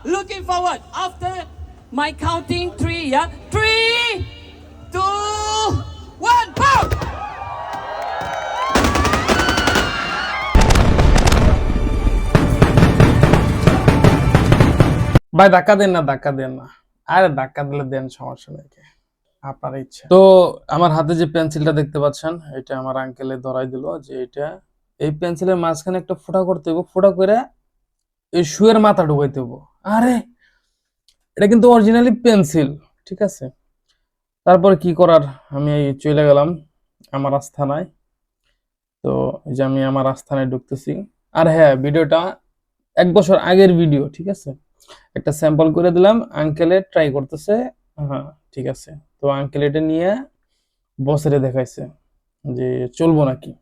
Looking forward after my counting 3, yeah? 3, 2, 1, boom! ভাই ধাক্কা দেন না, ধাক্কা দেন না। আরে ধাক্কা দিলে দেন, সমস্যা নেই, আপনার ইচ্ছা। তো আমার হাতে যে পেন্সিলটা দেখতে পাচ্ছেন, এটা আমার আঙ্কেলে ধরাই দিল যে এটা এই পেন্সিলের মাঝখানে একটা ফোঁটা করতে হবে, ফোঁটা করে এই শুয়ের মাথা ঢুকাইতে হবে। আরে এটা কিন্তু অরিজিনালি পেন্সিল, ঠিক আছে। তারপরে কি করার, আমি এই চলে গেলাম আমার আস্থানায়। তো এই যে আমি আমার আস্থানায় ঢুকতেছি। আর হ্যাঁ, ভিডিওটা 1 বছর আগের ভিডিও, ঠিক আছে। একটা স্যাম্পল করে দিলাম, আঙ্কেলে ট্রাই করতেছে। হ্যাঁ, ঠিক আছে। তো আঙ্কেল এটা নিয়ে বসেরে দেখাইছে যে চলবো নাকি।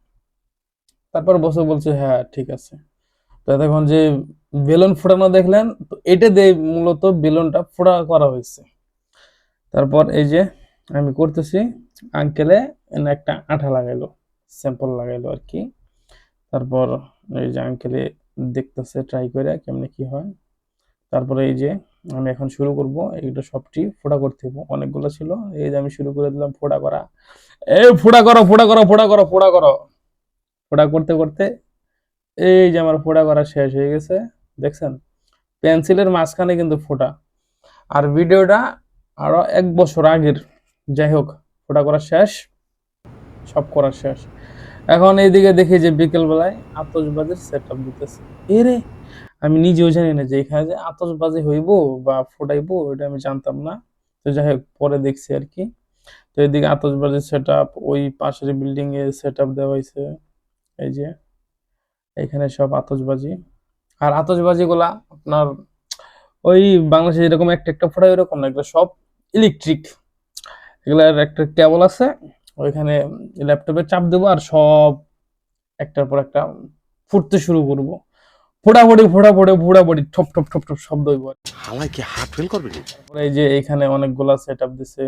তারপর বসে বলছে হ্যাঁ ঠিক আছে। তো তখন যে বেলুন ফোটানো দেখলেন, তো এটা দিয়ে মূলত বেলুনটা ফোটা করা হয়েছে। তারপর এই যে আমি করতেছি, আঙ্কেলে এনে একটা আঠা লাগাইলো, স্যাম্পল লাগাইলো আর কি। তারপর এই যে আঙ্কেলে দেখতেছে ট্রাই করে কেমনে কি হয়। তারপরে এই যে আমি এখন শুরু করব, এইগুলো সবটি ফোঁটা করতে হবে, অনেকগুলো ছিল। এই যে আমি শুরু করে দিলাম ফোঁটা করা। এই ফোঁটা করো, ফোঁটা করো, ফোঁটা করো, ফোঁটা করো। ফোঁটা করতে করতে এই যে আমার ফোঁটা করা শেষ হয়ে গেছে, দেখছেন পেন্সিলের মাঝখানে কিন্তু ফোঁটা। আর ভিডিওটা আরো 1 বছর আগের। যাই হোক, ফোঁটা করা শেষ, সব করা শেষ। এখন এইদিকে দেখি যে বিকেল বেলায় আতশবাজির সেট আপ দিতেছে। এরে আমি নিজেও জানি না যে এখানে যে আতশবাজি হইব বা ফোটাইবো, এটা আমি জানতাম না। তো যাই হোক, পরে দেখছি আর কি। তো এদিকে আতশবাজির সেট আপ, ওই পাশের বিল্ডিং এ সেট আপ দেওয়া হয়েছে। এই যে এখানে সব আতশবাজি। আর আতশবাজি গুলা আপনার ওই বাংলাদেশে যেরকম একটা একটা ফোটায় ওরকম না, এগুলো সব ইলেকট্রিক। এগুলার একটা কেবল আছে, ওইখানে ল্যাপটপে চাপ দেবো আর সব একটার পর একটা ফুটতে শুরু করবো। ফোটাফুটি ফোটাফুটি ফোটাফুটি ঠপ ঠপ ঠপ ঠপ শব্দ হইব। হালাই কি হার্ট ফেল করবে? তারপরে এই যে এখানে অনেকগুলা সেট আপ দিছে,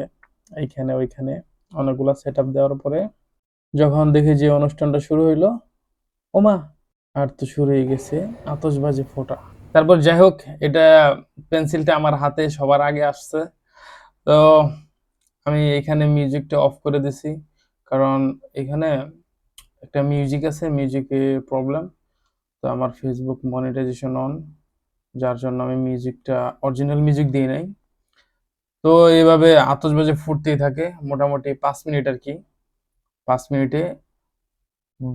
এইখানে ওইখানে অনেকগুলা সেট আপ দেওয়ার পরে যখন দেখি যে অনুষ্ঠানটা শুরু হইলো, ওমা, আর তো শুরু হয়ে গেছে আতশবাজি ফোটা। তারপর যাই হোক, এটা পেন্সিলটা আমার হাতে সবার আগে আসছে। তো আমি এখানে মিউজিকটা অফ করে দিছি, কারণ এখানে একটা মিউজিক আছে, মিউজিকে প্রবলেম। তো আমার ফেসবুক মনিটাইজেশন অন, যার জন্য আমি মিউজিকটা অরিজিনাল মিউজিক দিই নাই। তো এইভাবে আতশবাজি ফুটতেই থাকে মোটামুটি 5 মিনিট আর কি। 5 মিনিটে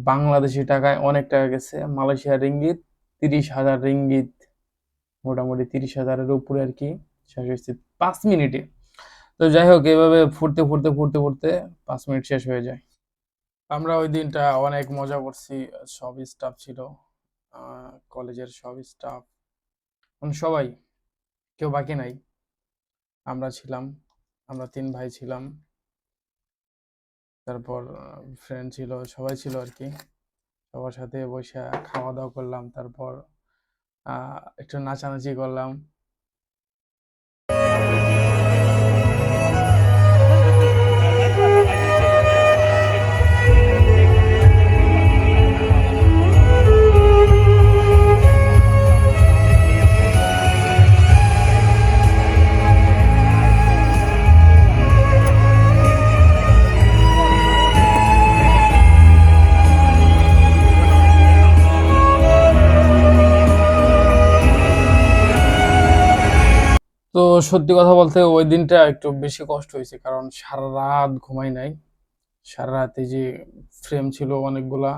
বাংলাদেশি টাকায় অনেক টাকা গেছে, মালয়েশিয়ার রিঙ্গিত 30,000 রিঙ্গিত, মোটামুটি 30,000-এর উপরে আর কি। শেষ হয়েছে 5 মিনিটে। তো যাই হোক, এভাবে ফুটতে ফুটতে ফুটতে ফুটতে 5 মিনিট শেষ হয়ে যায়। আমরা ওই দিনটা অনেক মজা করছি। সব স্টাফ ছিল, কলেজের সব স্টাফ, সবাই, কেউ বাকি নাই। আমরা ছিলাম, আমরা 3 ভাই ছিলাম। তারপর ফ্রেন্ড ছিল, সবাই ছিল আর কি। সবার সাথে বসে খাওয়া দাওয়া করলাম, তারপর একটু নাচানাচি করলাম। তো সত্যি কথা বলতে ওই দিনটা একটু বেশি কষ্ট হয়েছে, কারণ সারা রাত ঘুমাই নাই। সারা রাতে যে ফ্রেম ছিল অনেকগুলা,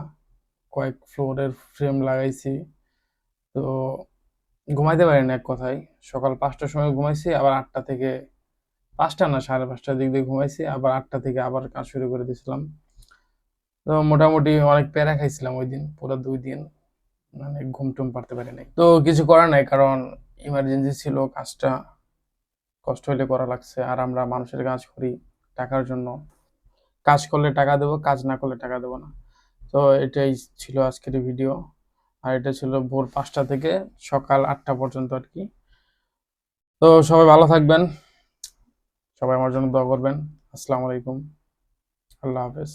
কয়েক ফ্লোরের ফ্রেম লাগাইছি। তো ঘুমাইতে পারি না এক কথায়। সকাল 5টার সময় ঘুমাইছি, আবার 8টা থেকে, 5টা না 5:30টার দিক দিয়ে ঘুমাইছি, আবার 8টা থেকে আবার কাজ শুরু করে দিয়েছিলাম। তো মোটামুটি অনেক প্যারা খাইছিলাম ওই দিন, পুরো 2 দিন মানে ঘুম টুম পারতে পারি নাই। তো কিছু করার নাই, কারণ ইমার্জেন্সি ছিল, কাজটা কষ্ট হইলে করা লাগছে। আর আমরা মানুষের কাজ করি টাকার জন্য, কাজ করলে টাকা দেবো, কাজ না করলে টাকা দেবো না। তো এটাই ছিল আজকের ভিডিও। আর এটা ছিল ভোর 5টা থেকে সকাল 8টা পর্যন্ত আর কি। তো সবাই ভালো থাকবেন, সবাই আমার জন্য দোয়া করবেন। আসসালামু আলাইকুম, আল্লাহ হাফেজ।